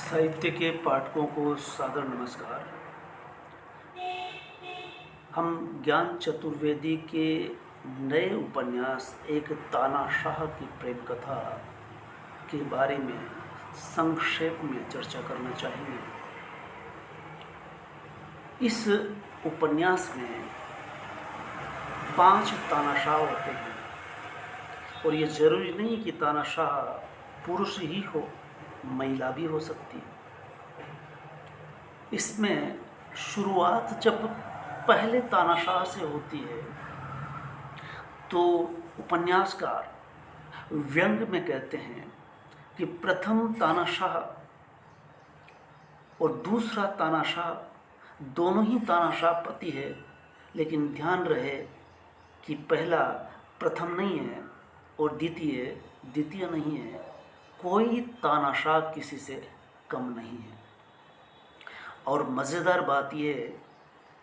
साहित्य के पाठकों को सादर नमस्कार। हम ज्ञान चतुर्वेदी के नए उपन्यास एक तानाशाह की प्रेम कथा के बारे में संक्षेप में चर्चा करना चाहेंगे। इस उपन्यास में 5 तानाशाह होते हैं और ये जरूरी नहीं कि तानाशाह पुरुष ही हो, महिला भी हो सकती है। इसमें शुरुआत जब पहले तानाशाह से होती है तो उपन्यासकार व्यंग में कहते हैं कि प्रथम तानाशाह और दूसरा तानाशाह दोनों ही तानाशाह पति है, लेकिन ध्यान रहे कि पहला प्रथम नहीं है और द्वितीय नहीं है। कोई तानाशाह किसी से कम नहीं है। और मज़ेदार बात यह है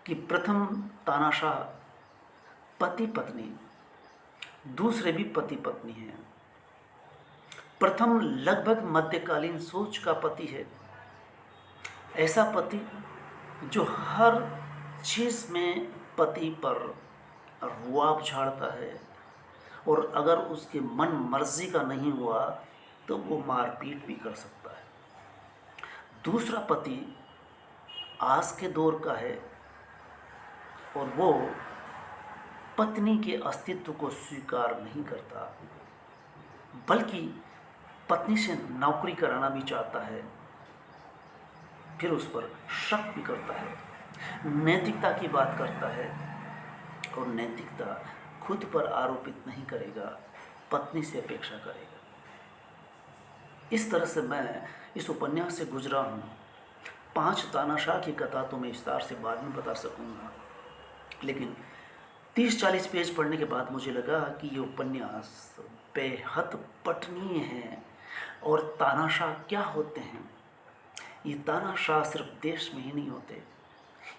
कि प्रथम तानाशाह पति पत्नी, दूसरे भी पति पत्नी हैं। प्रथम लगभग मध्यकालीन सोच का पति है, ऐसा पति जो हर चीज़ में पति पर रुआब झाड़ता है और अगर उसके मन मर्जी का नहीं हुआ तो वो मारपीट भी कर सकता है। दूसरा पति आज के दौर का है और वो पत्नी के अस्तित्व को स्वीकार नहीं करता, बल्कि पत्नी से नौकरी कराना भी चाहता है, फिर उस पर शक भी करता है, नैतिकता की बात करता है और नैतिकता खुद पर आरोपित नहीं करेगा, पत्नी से अपेक्षा करेगा। इस तरह से मैं इस उपन्यास से गुजरा हूँ। 5 तानाशाह की कथा तो मैं विस्तार से बाद में बता सकूँगा, लेकिन 30-40 पेज पढ़ने के बाद मुझे लगा कि ये उपन्यास बेहद पठनीय है। और तानाशाह क्या होते हैं? ये तानाशाह सिर्फ देश में ही नहीं होते,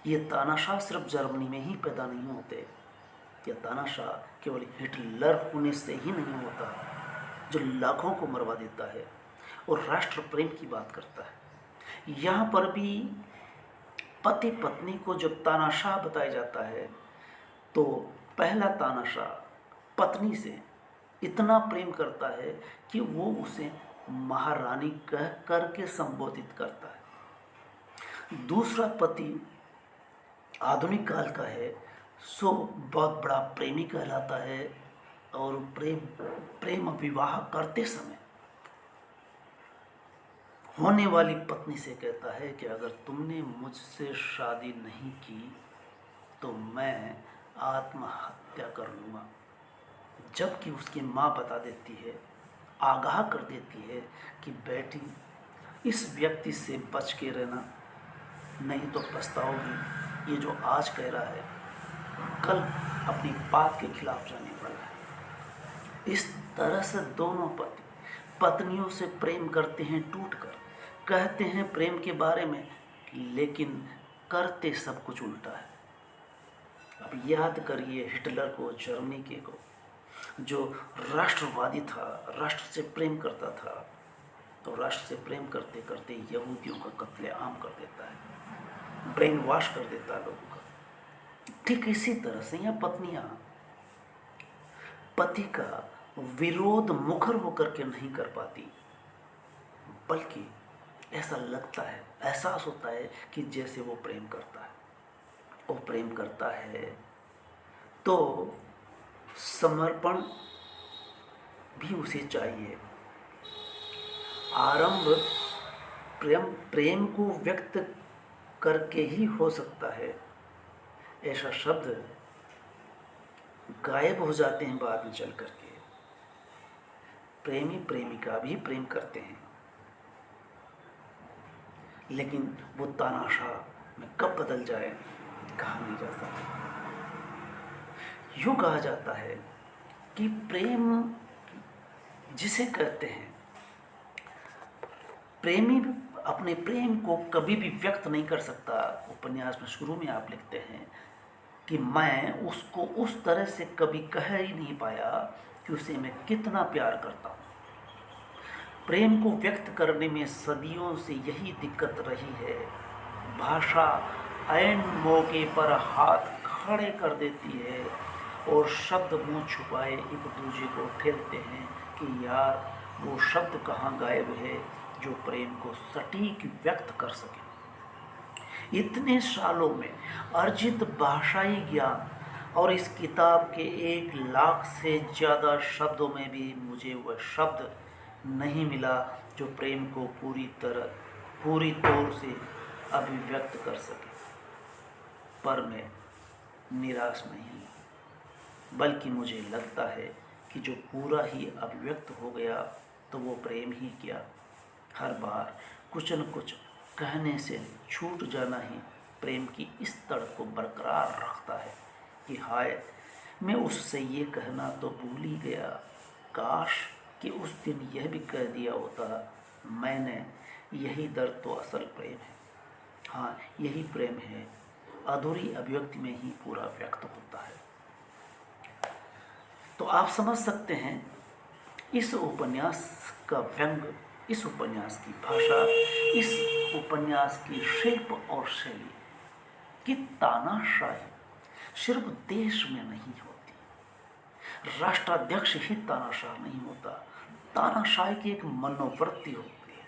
ये तानाशाह सिर्फ जर्मनी में ही पैदा नहीं होते, ये तानाशाह केवल हिटलर होने से ही नहीं होता जो लाखों को मरवा देता है और राष्ट्र प्रेम की बात करता है। यहाँ पर भी पति पत्नी को जब तानाशाह बताया जाता है तो पहला तानाशाह पत्नी से इतना प्रेम करता है कि वो उसे महारानी कह करके संबोधित करता है। दूसरा पति आधुनिक काल का है, सो बहुत बड़ा प्रेमी कहलाता है और प्रेम विवाह करते समय होने वाली पत्नी से कहता है कि अगर तुमने मुझसे शादी नहीं की तो मैं आत्महत्या कर लूँगा। जबकि उसकी माँ बता देती है, आगाह कर देती है कि बेटी इस व्यक्ति से बच के रहना, नहीं तो पछताओगी। ये जो आज कह रहा है कल अपनी बात के खिलाफ जाने वाला है। इस तरह से दोनों पति पत्नियों से प्रेम करते हैं, टूटकर कहते हैं प्रेम के बारे में, लेकिन करते सब कुछ उल्टा है। अब याद करिए हिटलर को, जर्मनी के को, जो राष्ट्रवादी था, राष्ट्र से प्रेम करता था, तो राष्ट्र से प्रेम करते करते यहूदियों का कत्लेआम कर देता है, ब्रेन वॉश कर देता है लोगों का। ठीक इसी तरह से यहाँ पत्नियाँ पति का विरोध मुखर होकर के नहीं कर पाती, बल्कि ऐसा लगता है, एहसास होता है कि जैसे वो प्रेम करता है। वो प्रेम करता है तो समर्पण भी उसे चाहिए। आरंभ प्रेम को व्यक्त करके ही हो सकता है। ऐसा शब्द गायब हो जाते हैं बाद में चल करके। प्रेमी प्रेमिका भी प्रेम करते हैं, लेकिन वो तानाशाह में कब बदल जाए कहा नहीं जा सकता। यूँ कहा जाता है कि प्रेम जिसे कहते हैं, प्रेमी अपने प्रेम को कभी भी व्यक्त नहीं कर सकता। उपन्यास में शुरू में आप लिखते हैं कि मैं उसको उस तरह से कभी कह ही नहीं पाया कि उसे मैं कितना प्यार करता हूँ। प्रेम को व्यक्त करने में सदियों से यही दिक्कत रही है। भाषा ऐन मौके पर हाथ खड़े कर देती है और शब्द मुंह छुपाए एक दूसरे को ठेलते हैं कि यार वो शब्द कहाँ गायब है जो प्रेम को सटीक व्यक्त कर सके। इतने सालों में अर्जित भाषाई ज्ञान और इस किताब के 1 लाख से ज़्यादा शब्दों में भी मुझे वह शब्द नहीं मिला जो प्रेम को पूरी तौर से अभिव्यक्त कर सके। पर मैं निराश नहीं हूँ, बल्कि मुझे लगता है कि जो पूरा ही अभिव्यक्त हो गया तो वो प्रेम ही क्या, हर बार कुछ न कुछ कहने से छूट जाना ही प्रेम की इस तड़प को बरकरार रखता है कि हाय मैं उससे ये कहना तो भूल ही गया, काश कि उस दिन यह भी कह दिया होता मैंने। यही दर्द तो असल प्रेम है। हाँ, यही प्रेम है, अधूरी अभिव्यक्ति में ही पूरा व्यक्त होता है। तो आप समझ सकते हैं इस उपन्यास का व्यंग, इस उपन्यास की भाषा, इस उपन्यास की शिल्प और शैली की तानाशाही सिर्फ देश में नहीं होती, राष्ट्राध्यक्ष ही तानाशाह नहीं होता, तानाशाही की एक मनोवृत्ति होती है।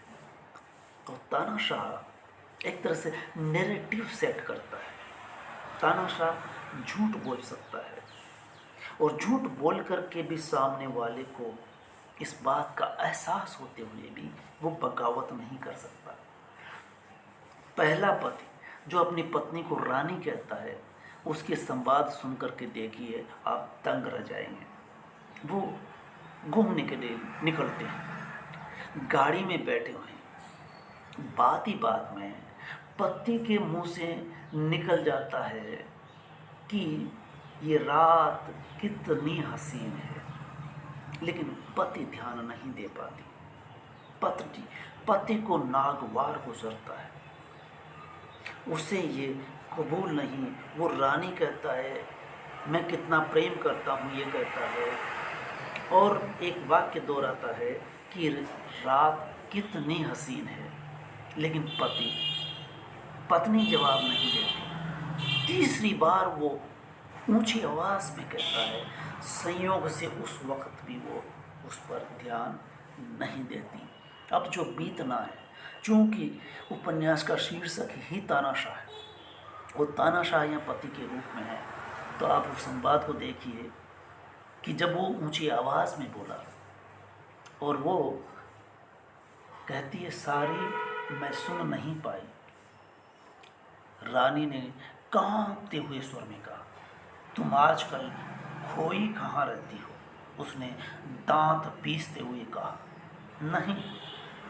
तो तानाशाह एक तरह से नैरेटिव सेट करता है। तानाशाह झूठ बोल सकता है और झूठ बोल करके भी सामने वाले को इस बात का एहसास होते हुए भी वो बगावत नहीं कर सकता। पहला पति जो अपनी पत्नी को रानी कहता है, उसके संवाद सुन करके देखिए आप दंग रह जाएंगे। वो घूमने के लिए निकलते हैं, गाड़ी में बैठे हुए हैं, बात ही बात में पति के मुंह से निकल जाता है कि ये रात कितनी हसीन है, लेकिन पति ध्यान नहीं दे पाती। पति को नागवार गुजरता है, उसे ये कबूल नहीं। वो रानी कहता है मैं कितना प्रेम करता हूँ, ये कहता है और एक वाक्य दोहराता है कि रात कितनी हसीन है, लेकिन पत्नी जवाब नहीं देती। तीसरी बार वो ऊंची आवाज़ में कहता है, संयोग से उस वक्त भी वो उस पर ध्यान नहीं देती। अब जो बीतना है, चूँकि उपन्यास का शीर्षक ही तानाशाह है, वो तानाशाह या पति के रूप में है, तो आप उस संवाद को देखिए कि जब वो ऊंची आवाज़ में बोला और वो कहती है सारी मैं सुन नहीं पाई। रानी ने कांपते हुए स्वर में कहा तुम आजकल खोई कहाँ रहती हो। उसने दांत पीसते हुए कहा नहीं,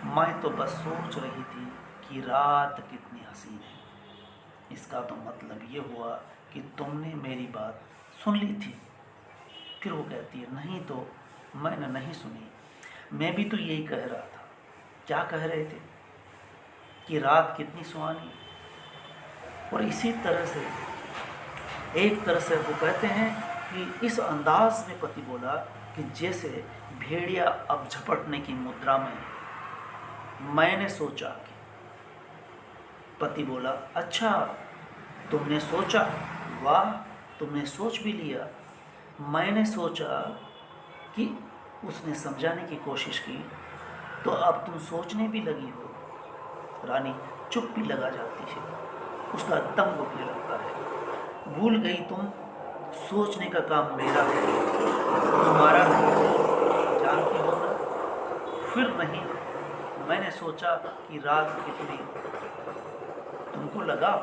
मैं तो बस सोच रही थी कि रात कितनी हसीन है। इसका तो मतलब ये हुआ कि तुमने मेरी बात सुन ली थी। फिर वो कहती है नहीं तो मैंने नहीं सुनी, मैं भी तो यही कह रहा था। क्या कह रहे थे? कि रात कितनी सुहानी। और इसी तरह से एक तरह से वो कहते हैं कि इस अंदाज में पति बोला कि जैसे भेड़िया अब झपटने की मुद्रा में। मैंने सोचा कि पति बोला अच्छा तुमने सोचा, वाह तुमने सोच भी लिया। मैंने सोचा कि उसने समझाने की कोशिश की, तो अब तुम सोचने भी लगी हो। रानी चुप भी लगा जाती है, उसका दम घुटने लगता है। भूल गई तुम, सोचने का काम मेरा है, तुम्हारा नहीं। जानती हो ना? फिर नहीं, मैंने सोचा कि रात कितनी, तुमको लगा।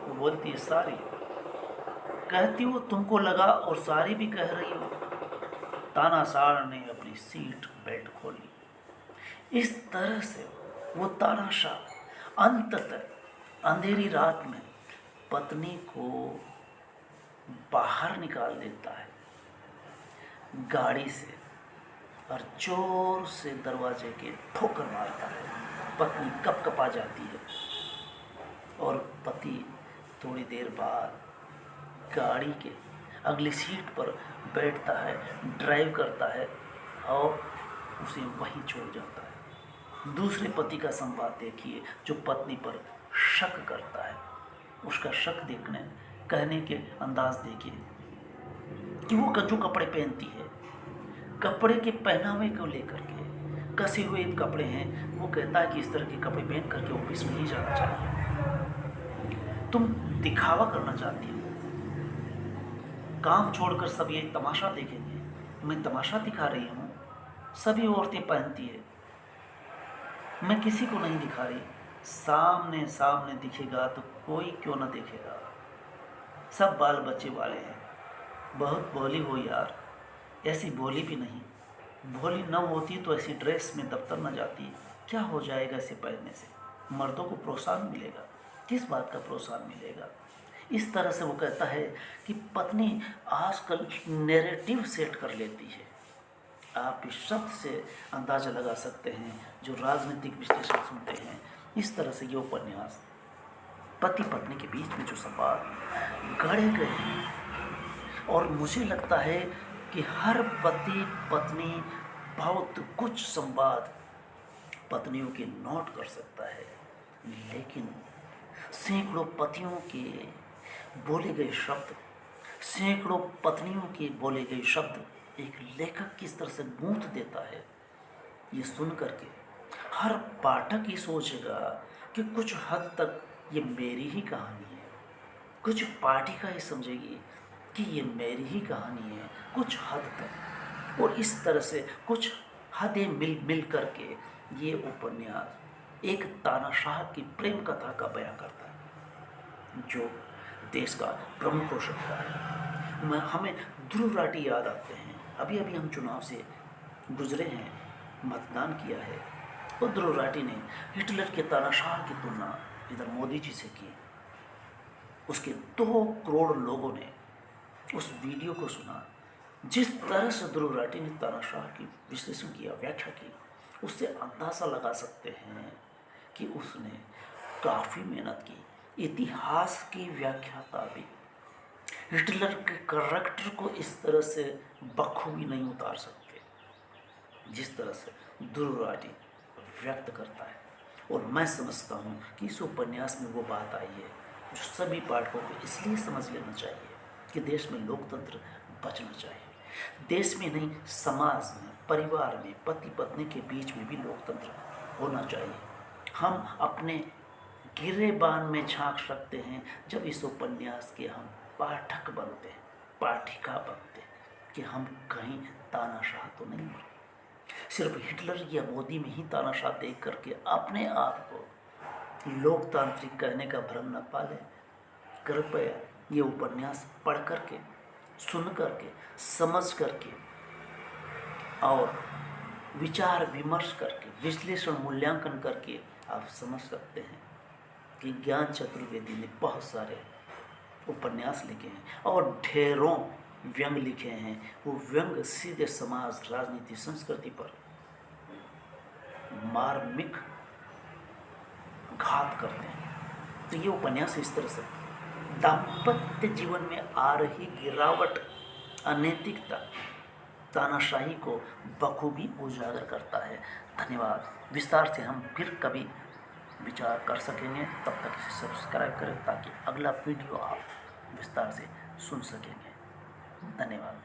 वो बोलती है सारी, कहती हो तुमको लगा और सारी भी कह रही हो। तानाशाह ने अपनी सीट बेल्ट खोली। इस तरह से वो तानाशाह अंततः अंधेरी रात में पत्नी को बाहर निकाल देता है गाड़ी से और जोर से दरवाजे के ठोकर मारता है। पत्नी कपकपा जाती है और पति थोड़ी देर बाद गाड़ी के अगली सीट पर बैठता है, ड्राइव करता है और उसे वहीं छोड़ जाता है। दूसरे पति का संवाद देखिए जो पत्नी पर शक करता है। उसका शक देखने कहने के अंदाज देखिए कि वो जो कपड़े पहनती है, कपड़े के पहनावे को लेकर के कसे हुए कपड़े हैं, वो कहता है कि इस तरह के कपड़े पहन करके ऑफिस में नहीं जाना चाहिए। तुम दिखावा करना चाहती हो, काम छोड़कर सब ये तमाशा देखेंगे, मैं तमाशा दिखा रही हूँ, सभी औरतें पहनती है, मैं किसी को नहीं दिखा रही। सामने सामने दिखेगा तो कोई क्यों ना देखेगा, सब बाल बच्चे वाले हैं। बहुत भोली हो यार, ऐसी भोली भी नहीं, भोली न होती तो ऐसी ड्रेस में दफ्तर न जाती। क्या हो जाएगा इसे पहनने से, मर्दों को प्रोत्साहन मिलेगा, किस बात का प्रोत्साहन मिलेगा। इस तरह से वो कहता है कि पत्नी आजकल नैरेटिव सेट कर लेती है। आप इस शब्द से अंदाज़ा लगा सकते हैं जो राजनीतिक विश्लेषण सुनते हैं। इस तरह से ये उपन्यास पति पत्नी के बीच में जो संवाद गढ़े गए हैं, और मुझे लगता है कि हर पति पत्नी बहुत कुछ संवाद पत्नियों के नोट कर सकता है, लेकिन सैकड़ों पतियों के बोले गए शब्द, सैकड़ों पत्नियों के बोले गए शब्द एक लेखक किस तरह से गूंथ देता है, ये सुन करके हर पाठक ये सोचेगा कि कुछ हद तक ये मेरी ही कहानी है। कुछ पाठिका ये समझेगी कि ये मेरी ही कहानी है कुछ हद तक। और इस तरह से कुछ हदें मिल करके ये उपन्यास एक तानाशाह की प्रेम कथा का बयां करता है जो देश का प्रमुख हो सकता है। हमें ध्रुव राठी याद आते हैं। अभी अभी हम चुनाव से गुजरे हैं, मतदान किया है, और ध्रुव राठी ने हिटलर के तानाशाह की तुलना इधर मोदी जी से की। उसके 2 करोड़ लोगों ने उस वीडियो को सुना। जिस तरह से ध्रुव राठी ने तानाशाह की विश्लेषण किया, व्याख्या की, उससे अंदाज़ा लगा सकते हैं कि उसने काफ़ी मेहनत की। इतिहास की व्याख्याता भी हिटलर के करैक्टर को इस तरह से बखूबी नहीं उतार सकते जिस तरह से ध्रुव राठी व्यक्त करता है। और मैं समझता हूँ कि इस उपन्यास में वो बात आई है जो सभी पाठकों को इसलिए समझ लेना चाहिए कि देश में लोकतंत्र बचना चाहिए। देश में नहीं, समाज में, परिवार में, पति पत्नी के बीच में भी लोकतंत्र होना चाहिए। हम अपने गिरेबान में झांक सकते हैं जब इस उपन्यास के हम पाठक बनते हैं, पाठिका बनते हैं, कि हम कहीं तानाशाह तो नहीं हैं। सिर्फ हिटलर या मोदी में ही तानाशाह देख करके अपने आप को लोकतांत्रिक कहने का भ्रम न पालें। कृपया ये उपन्यास पढ़ करके, सुन करके, समझ करके और विचार विमर्श करके, विश्लेषण मूल्यांकन करके आप समझ सकते हैं कि ज्ञान चतुर्वेदी ने बहुत सारे उपन्यास लिखे हैं और ढेरों व्यंग लिखे हैं। वो व्यंग सीधे समाज, राजनीति, संस्कृति पर मार्मिक घात करते हैं। तो ये उपन्यास इस तरह से दाम्पत्य जीवन में आ रही गिरावट, अनैतिकता, तानाशाही को बखूबी उजागर करता है। धन्यवाद। विस्तार से हम फिर कभी विचार कर सकेंगे। तब तक इसे सब्सक्राइब करें ताकि अगला वीडियो आप विस्तार से सुन सकेंगे। धन्यवाद।